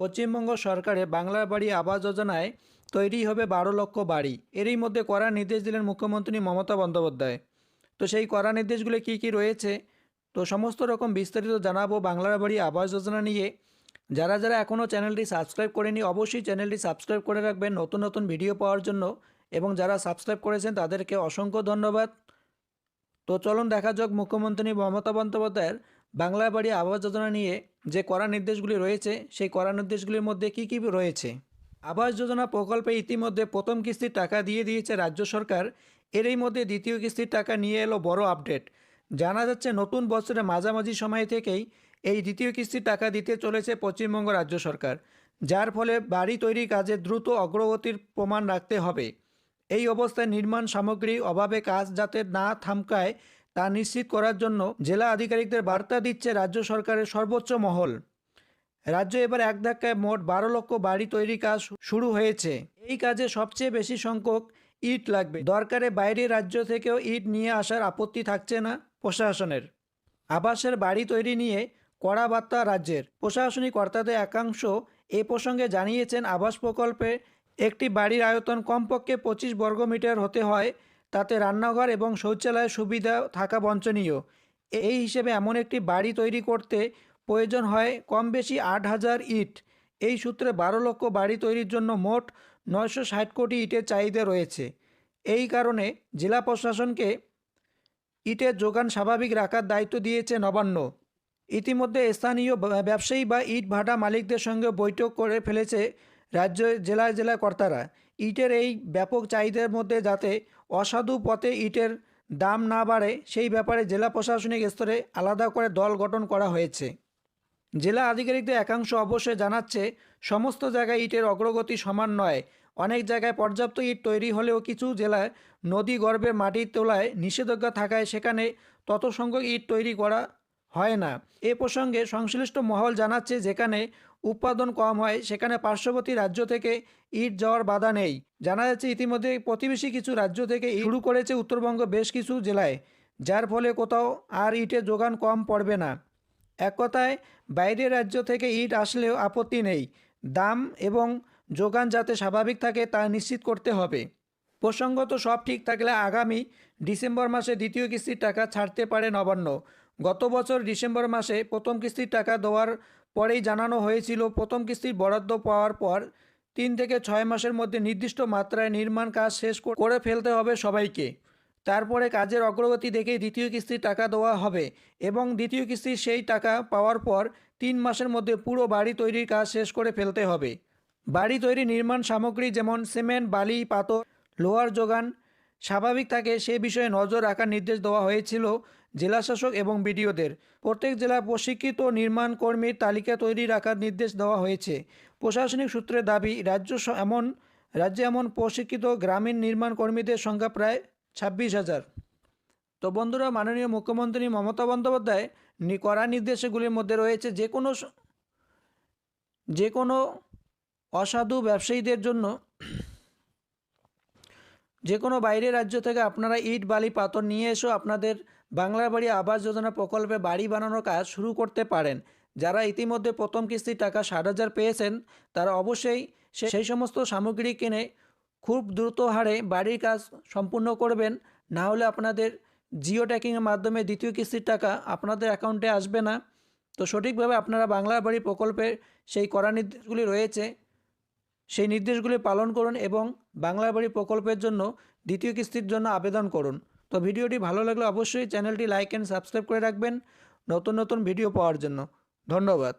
পশ্চিমবঙ্গ সরকারের বাংলার বাড়ি আবাস যোজনায় তৈরি হবে 12 লক্ষ বাড়ি। এরই মধ্যে কড়া নির্দেশ দিলেন মুখ্যমন্ত্রী মমতা বন্দ্যোপাধ্যায়। তো সেই কড়া নির্দেশগুলি কী কী রয়েছে, তো সমস্ত রকম বিস্তারিত জানাবো বাংলার বাড়ি আবাস যোজনা নিয়ে। যারা যারা এখনও চ্যানেলটি সাবস্ক্রাইব করেনি অবশ্যই চ্যানেলটি সাবস্ক্রাইব করে রাখবেন নতুন নতুন ভিডিও পাওয়ার জন্য, এবং যারা সাবস্ক্রাইব করেছেন তাদেরকে অসংখ্য ধন্যবাদ। তো চলুন দেখা যাক মুখ্যমন্ত্রী মমতা বন্দ্যোপাধ্যায়ের বাংলা বাড়ি আবাস যোজনা নিয়ে যে কড়া নির্দেশগুলি রয়েছে সেই কড়া নির্দেশগুলির মধ্যে কী কী রয়েছে। আবাস যোজনা প্রকল্পে ইতিমধ্যে প্রথম কিস্তির টাকা দিয়ে দিয়েছে রাজ্য সরকার। এরই মধ্যে দ্বিতীয় কিস্তির টাকা নিয়ে এলো বড় আপডেট। জানা যাচ্ছে নতুন বছরের মাঝামাঝি সময় থেকেই এই দ্বিতীয় কিস্তির টাকা দিতে চলেছে পশ্চিমবঙ্গ রাজ্য সরকার, যার ফলে বাড়ি তৈরির কাজে দ্রুত অগ্রগতির প্রমাণ রাখতে হবে। এই অবস্থায় নির্মাণ সামগ্রী অভাবে কাজ যাতে না থামকায় তা নিশ্চিত করার জন্য জেলা আধিকারিকদের বার্তা দিচ্ছে রাজ্য সরকারের সর্বোচ্চ মহল। রাজ্যে এবার এক ধাক্কায় মোট 12 লক্ষ বাড়ি তৈরির কাজ শুরু হয়েছে। এই কাজে সবচেয়ে বেশি সংখ্যক ইট লাগবে। দরকারে বাইরের রাজ্য থেকেও ইট নিয়ে আসার আপত্তি থাকছে না প্রশাসনের। আবাসের বাড়ি তৈরি নিয়ে কড়া বার্তা রাজ্যের। প্রশাসনিক কর্তাদের একাংশ এ প্রসঙ্গে জানিয়েছেন, আবাস প্রকল্পে একটি বাড়ির আয়তন কমপক্ষে 25 বর্গমিটার হতে হয়, তাতে রান্নাঘর এবং শৌচালয়ের সুবিধা থাকা বাঞ্ছনীয়। এই হিসেবে এমন একটি বাড়ি তৈরি করতে প্রয়োজন হয় কম বেশি 8,000 ইট। এই সূত্রে 12 লক্ষ বাড়ি তৈরির জন্য মোট 960 কোটি ইটের চাহিদা রয়েছে। এই কারণে জেলা প্রশাসনকে ইটের যোগান স্বাভাবিক রাখার দায়িত্ব দিয়েছে নবান্ন। ইতিমধ্যে স্থানীয় ব্যবসায়ী বা ইট ভাটা মালিকদের সঙ্গে বৈঠক করে ফেলেছে জেলায় জেলায় কর্তারা। ইটের এই ব্যাপক চাহিদার মধ্যে যাতে অসাধু পথে ইটের দাম না বাড়ে সেই ব্যাপারে জেলা প্রশাসনিক স্তরে আলাদা করে দল গঠন করা হয়েছে। জেলা আধিকারিকদের একাংশ অবশ্যই জানাচ্ছে, সমস্ত জায়গায় ইটের অগ্রগতি সমান নয়। অনেক জায়গায় পর্যাপ্ত ইট তৈরি হলেও কিছু জেলায় নদী গর্ভের মাটির তোলায় নিষেধাজ্ঞা থাকায় সেখানে তত সংখ্যক ইট তৈরি করা হয় না। এ প্রসঙ্গে সংশ্লিষ্ট মহল জানাচ্ছে, যেখানে উৎপাদন কম হয় সেখানে পার্শ্ববর্তী রাজ্য থেকে ইট যাওয়ার বাধা নেই। জানা যাচ্ছে ইতিমধ্যে প্রতিবেশী কিছু রাজ্য থেকে শুরু করেছে উত্তরবঙ্গ বেশ কিছু জেলায়, যার ফলে কোথাও আর ইটের যোগান কম পড়বে না। এক কথায় বাইরের রাজ্য থেকে ইট আসলেও আপত্তি নেই, দাম এবং যোগান যাতে স্বাভাবিক থাকে তা নিশ্চিত করতে হবে। প্রসঙ্গত সব ঠিক থাকলে আগামী ডিসেম্বর মাসে দ্বিতীয় কিস্তির টাকা ছাড়তে পারে নবান্ন। গত বছর ডিসেম্বর মাসে প্রথম কিস্তির টাকা দেওয়ার পরেই জানানো হয়েছিল, প্রথম কিস্তির বরাদ্দ পাওয়ার পর 3 থেকে 6 মাসের মধ্যে নির্দিষ্ট মাত্রায় নির্মাণ কাজ শেষ করে ফেলতে হবে সবাইকে। তারপরে কাজের অগ্রগতি দেখে দ্বিতীয় কিস্তির টাকা দেওয়া হবে, এবং দ্বিতীয় কিস্তির সেই টাকা পাওয়ার পর 3 মাসের মধ্যে পুরো বাড়ি তৈরির কাজ শেষ করে ফেলতে হবে। বাড়ি তৈরি নির্মাণ সামগ্রী যেমন সিমেন্ট, বালি, পাথর, লোহার যোগান স্বাভাবিক থাকে সে বিষয়ে নজর রাখার নির্দেশ দেওয়া হয়েছিল জেলাশাসক এবং বিডিওদের। প্রত্যেক জেলায় প্রশিক্ষিত নির্মাণ কর্মীর তালিকা তৈরি রাখার নির্দেশ দেওয়া হয়েছে। প্রশাসনিক সূত্রে দাবি, রাজ্যে এমন প্রশিক্ষিত গ্রামীণ নির্মাণ কর্মীদের সংখ্যা প্রায় 26,000। তো বন্ধুরা, মাননীয় মুখ্যমন্ত্রী মমতা বন্দ্যোপাধ্যায় কড়া নির্দেশগুলির মধ্যে রয়েছে যে কোনো অসাধু ব্যবসায়ীদের জন্য, যে কোনো বাইরের রাজ্য থেকে আপনারা ইট, বালি, পাথর নিয়ে এসেও আপনাদের বাংলার বাড়ি আবাস যোজনা প্রকল্পে বাড়ি বানানোর কাজ শুরু করতে পারেন। যারা ইতিমধ্যে প্রথম কিস্তির টাকা 60,000 পেয়েছেন তারা অবশ্যই সেই সমস্ত সামগ্রী কিনে খুব দ্রুত হারে বাড়ির কাজ সম্পূর্ণ করবেন। না হলে আপনাদের জিও ট্যাকিংয়ের মাধ্যমে দ্বিতীয় কিস্তির টাকা আপনাদের অ্যাকাউন্টে আসবে না। তো সঠিকভাবে আপনারা বাংলার বাড়ি প্রকল্পের সেই কড়া নির্দেশগুলি রয়েছে সেই নির্দেশগুলি পালন করুন এবং বাংলার বাড়ি প্রকল্পের জন্য দ্বিতীয় কিস্তির জন্য আবেদন করুন। তো ভিডিওটি ভালো লাগলে অবশ্যই চ্যানেলটি লাইক অ্যান্ড সাবস্ক্রাইব করে রাখবেন নতুন নতুন ভিডিও পাওয়ার জন্য। ধন্যবাদ।